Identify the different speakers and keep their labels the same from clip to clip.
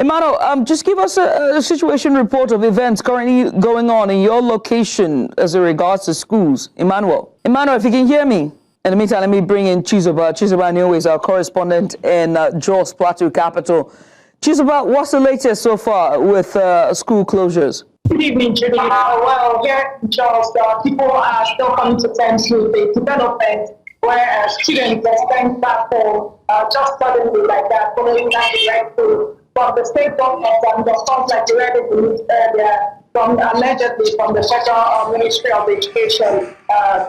Speaker 1: Emmanuel, just give us a situation report of events currently going on in your location as it regards to schools. Emmanuel, if you can hear me. In the meantime, let me bring in Chizoba. Chizoba Anionwe is our correspondent in Jos, Plateau capital. Chizoba, what's the latest so far with school closures?
Speaker 2: Good evening, Julie. Well, here in Jos, people are still coming to terms with the development where students are staying back home just suddenly like that, following that directive from the state government and the funds like you already released earlier, allegedly from the Federal Ministry of Education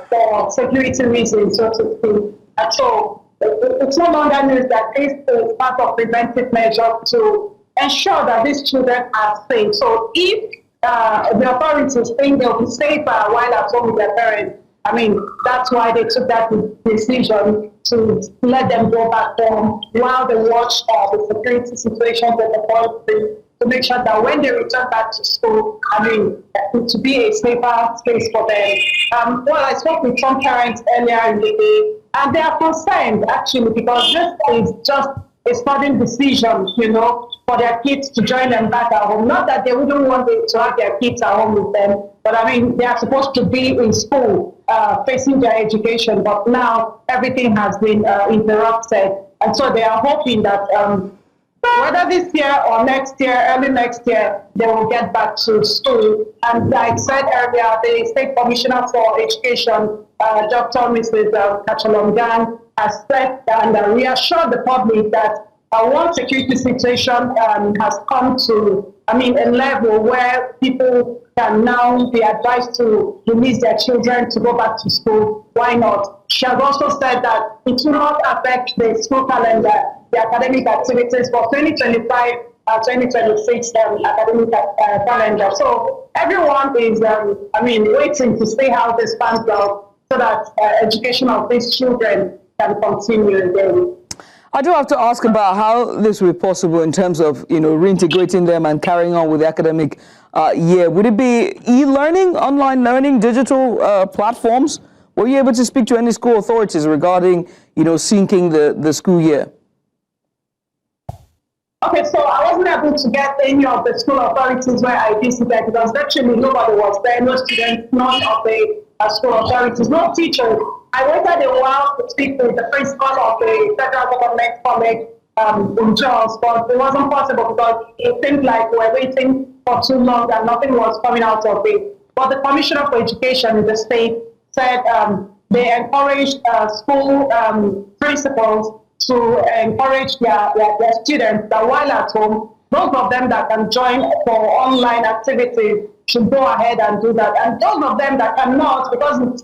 Speaker 2: for security reasons, so to speak. And so it's no longer news that this is part of preventive measures to ensure that these children are safe. So if the authorities think they'll be safer while at home with their parents, I mean, that's why they took that decision to let them go back home while they watch the security situations at the policy to make sure that when they return back to school, I mean, to be a safer space for them. Well, I spoke with some parents earlier in the day, and they are concerned actually because this is just a sudden decision, for their kids to join them back at home. Not that they wouldn't want to have their kids at home with them, but I mean, they are supposed to be in school, facing their education, but now everything has been interrupted. And so they are hoping that whether this year or next year, early next year, they will get back to school. And like I said earlier, the State Commissioner for Education, Dr. Mrs. Kachalongan, has said and reassured the public that one security situation has come to, a level where people can now be advised to release their children to go back to school. Why not? She has also said that it will not affect the school calendar, the academic activities for 2025 2026 academic calendar. So everyone is, waiting to see how this pans out so that education of these children can continue again.
Speaker 1: I do have to ask about how this will be possible in terms of, reintegrating them and carrying on with the academic year. Would it be e-learning, online learning, digital platforms? Were you able to speak to any school authorities regarding, syncing the school year?
Speaker 2: Okay, so I wasn't able to get any of the school authorities where I visited because virtually nobody was there, no students, none of the school authorities, no teachers. I waited a while to speak with the principal of the Federal Government College in Jos, but it wasn't possible because it seemed like we were waiting for too long and nothing was coming out of it. But the Commissioner for Education in the state said they encouraged school principals to encourage their students that while at home, those of them that can join for online activities should go ahead and do that. And those of them that cannot, because it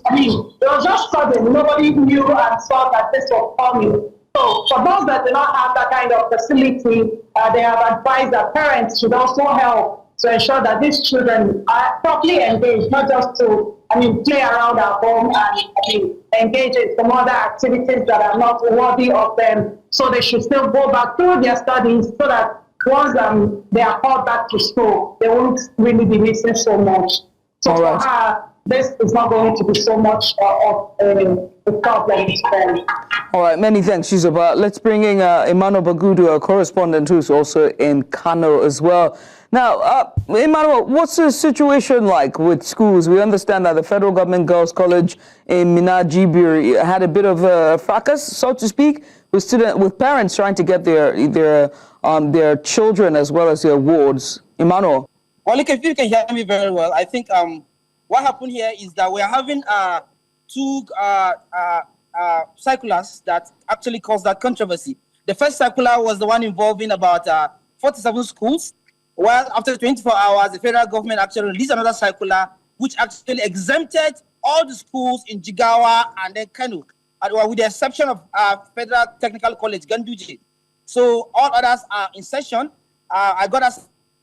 Speaker 2: was just sudden, nobody knew and saw that this was coming. So for those that do not have that kind of facility, they have advised that parents should also help to ensure that these children are properly engaged, not just to play around at home and engage in some other activities that are not worthy of them. So they should still go back through their studies so that once they are called back to school, they won't really be missing so much. So for her, this is not going to be so much of a problem to them.
Speaker 1: All right, many thanks, Chizoba. Let's bring in Emmanuel Bagudu, a correspondent who's also in Kano as well. Now, Emmanuel, what's the situation like with schools? We understand that the Federal Government Girls College in Minjibir had a bit of a fracas, so to speak, with parents trying to get their children as well as their wards. Emmanuel?
Speaker 3: Well, if you can hear me very well, I think what happened here is that we are having two circulars that actually caused that controversy. The first circular was the one involving about 47 schools. Well, after 24 hours, the federal government actually released another circular which actually exempted all the schools in Jigawa and then Kano, with the exception of Federal Technical College, Ganduje. So all others are in session. I got a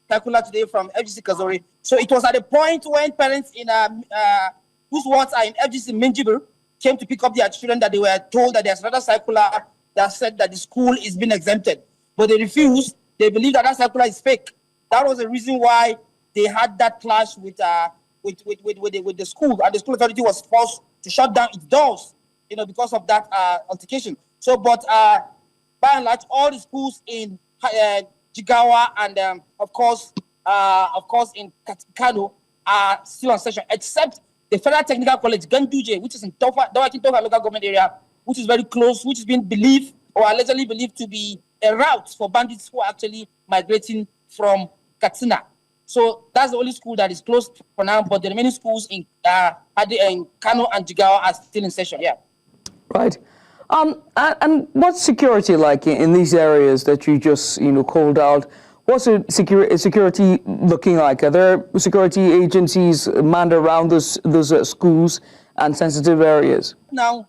Speaker 3: circular today from FGGC Kazaure. So it was at the point when parents in whose wards are in FGGC Minjibir came to pick up their children that they were told that there's another circular that said that the school is being exempted. But they refused. They believe that circular is fake. That was the reason why they had that clash with the school, and the school authority was forced to shut down its doors, because of that altercation. So, but by and large, all the schools in Jigawa, and of course in Kano are still on session, except the Federal Technical College, Ganduje, which is in Dawakin Tofa local government area, which is very close, which is being believed or allegedly believed to be a route for bandits who are actually migrating from Katsina. So that's the only school that is closed for now, but the remaining schools in Kano and Jigawa are still in session, yeah.
Speaker 1: Right. And what's security like in these areas that you just, called out? What's security looking like? Are there security agencies manned around those schools and sensitive areas?
Speaker 3: Now,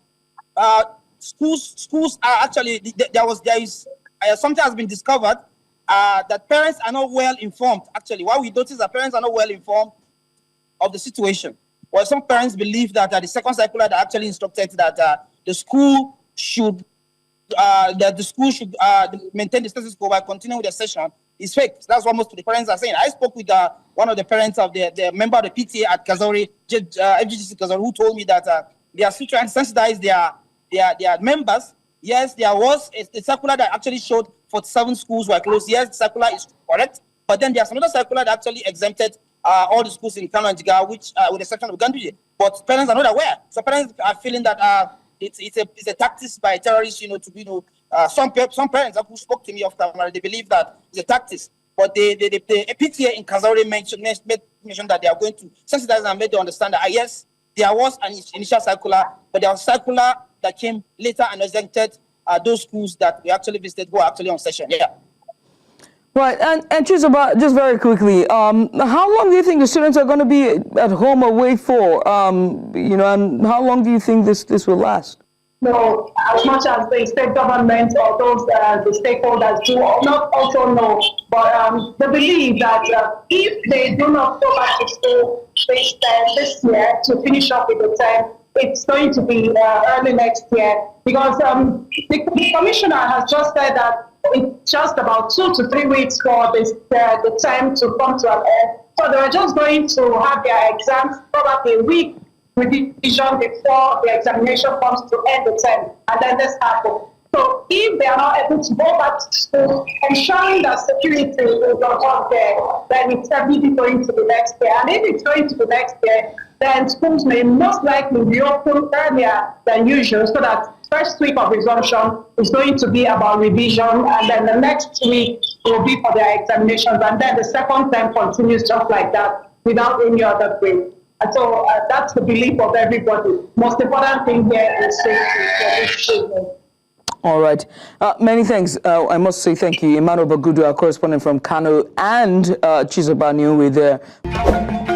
Speaker 3: schools are actually, there is something has been discovered that parents are not well informed. Actually, what we notice that parents are not well informed of the situation. Well, some parents believe that the second circular that actually instructed that the school should maintain the status quo by continuing with the session is fake. That's what most of the parents are saying. I spoke with one of the parents of the member of the PTA at Kazaure, FGGC Kazaure, who told me that they are still trying to sensitize their members. Yes, there was a circular that actually showed 47 schools were closed. Yes, the circular is correct, but then there's another circular that actually exempted all the schools in Kano and Jigawa, which with the exception of Ganduje. But parents are not aware. So parents are feeling that it's a tactics by terrorists, some parents who spoke to me off camera, they believe that it's a tactics. But the PTA in Kazaure mentioned that they are going to sensitize and make them understand that yes, there was an initial circular, but there was a circular that came later and exempted those schools that we actually visited who are actually on session. Yeah.
Speaker 1: Right, and Chizoba, just very quickly, how long do you think the students are going to be at home away for? And how long do you think this will last?
Speaker 2: No, as much as the state government or those the stakeholders do not also know, but they believe that if they do not go back to school this year to finish up with the term, it's going to be early next year, because the commissioner has just said that it's just about 2 to 3 weeks for the term to come to an end. So they're just going to have their exams probably a week revision before the examination comes to end the term, and then this happens. So if they are not able to go back to school, ensuring that security is on there, then it's definitely going to the next year. And if it's going to the next year, then schools may most likely reopen earlier than usual, so that first week of resumption is going to be about revision, and then the next week will be for their examinations, and then the second term continues just like that without any other break. And so that's the belief of everybody. Most important thing here is safety for these children.
Speaker 1: All right. Many thanks. I must say thank you, Emmanuel Bagudu, our correspondent from Kano, and Chizoba Anionwe there.